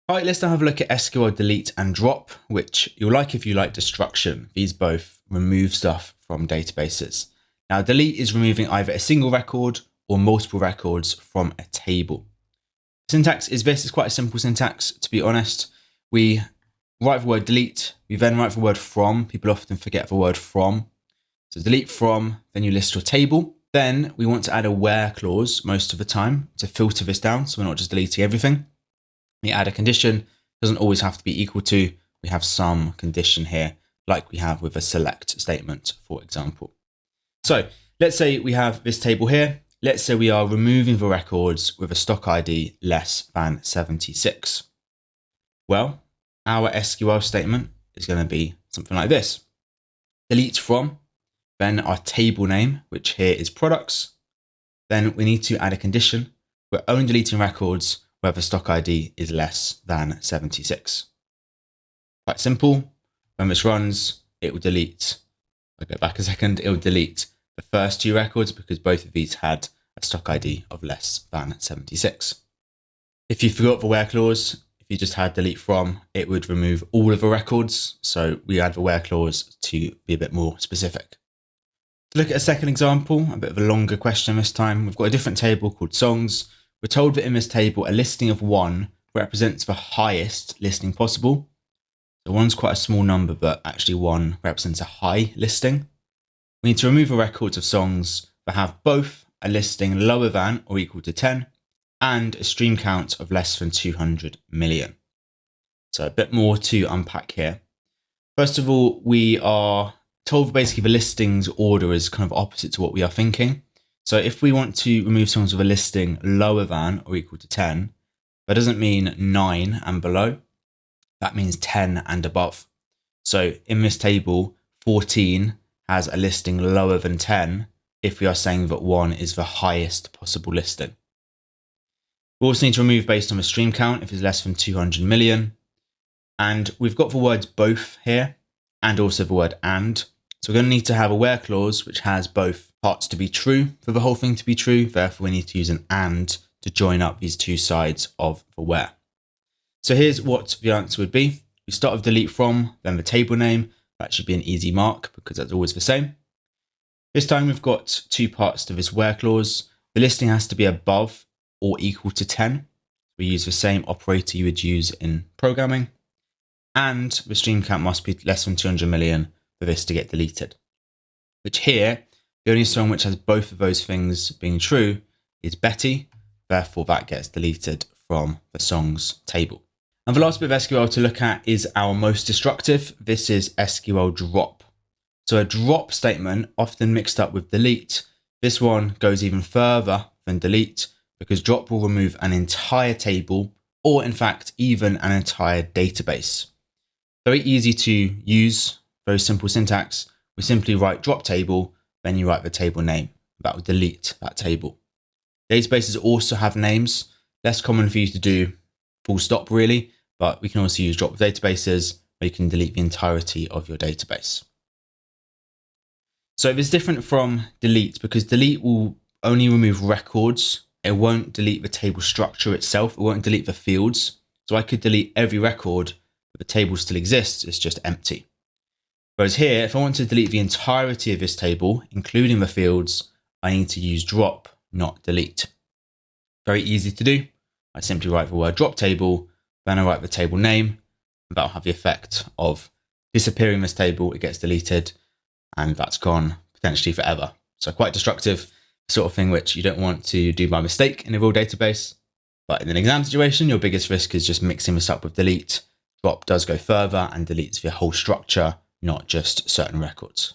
All right, let's now have a look at SQL delete and drop, which you'll like if you like destruction. These both remove stuff from databases. Now, delete is removing either a single record or multiple records from a table. Syntax is this. It's quite a simple syntax, to be honest. We write the word delete, we then write the word from. People often forget the word from. So delete from, then you list your table. Then we want to add a where clause most of the time to filter this down, so we're not just deleting everything. We add a condition, doesn't always have to be equal to. We have some condition here, like we have with a select statement, for example. So let's say we have this table here. Let's say we are removing the records with a stock ID less than 76. Well, our SQL statement is going to be something like this. Delete from, then our table name, which here is products. Then we need to add a condition. We're only deleting records where the stock ID is less than 76. Quite simple. When this runs, it will delete, I'll go back a second, it will delete the first two records because both of these had a stock ID of less than 76. If you forgot the where clause, if you just had delete from, it would remove all of the records. So we add the where clause to be a bit more specific. To look at a second example, a bit of a longer question this time, we've got a different table called songs. We're told that in this table, a listing of 1 represents the highest listing possible. So 1's quite a small number, but actually 1 represents a high listing. We need to remove the records of songs that have both a listing lower than or equal to 10 and a stream count of less than 200 million. So a bit more to unpack here. First of all, we are told basically the listings order is kind of opposite to what we are thinking. So if we want to remove songs with a listing lower than or equal to 10, that doesn't mean 9 and below. That means 10 and above. So in this table, 14 has a listing lower than 10 if we are saying that 1 is the highest possible listing. We also need to remove based on the stream count if it's less than 200 million. And we've got the words both here and also the word and. So we're going to need to have a where clause which has both parts to be true for the whole thing to be true. Therefore, we need to use an and to join up these two sides of the where. So here's what the answer would be. We start with delete from, then the table name. That should be an easy mark because that's always the same. This time we've got two parts to this where clause. The listing has to be above or equal to 10. We use the same operator you would use in programming. And the stream count must be less than 200 million for this to get deleted. Which here, the only song which has both of those things being true is Betty. Therefore, that gets deleted from the songs table. And the last bit of SQL to look at is our most destructive. This is SQL drop. So a drop statement, often mixed up with delete. This one goes even further than delete because drop will remove an entire table or in fact, even an entire database. Very easy to use, very simple syntax. We simply write drop table, then you write the table name. That will delete that table. Databases also have names, less common for you to do full stop really, but we can also use drop databases where you can delete the entirety of your database. So it's different from delete because delete will only remove records. It won't delete the table structure itself. It won't delete the fields. So I could delete every record, but the table still exists. It's just empty. Whereas here, if I want to delete the entirety of this table, including the fields, I need to use drop, not delete. Very easy to do. I simply write the word drop table, then I write the table name, and that'll have the effect of disappearing this table, it gets deleted, and that's gone potentially forever. So quite destructive, sort of thing which you don't want to do by mistake in a real database. But in an exam situation, your biggest risk is just mixing this up with delete. Drop does go further and deletes the whole structure, not just certain records.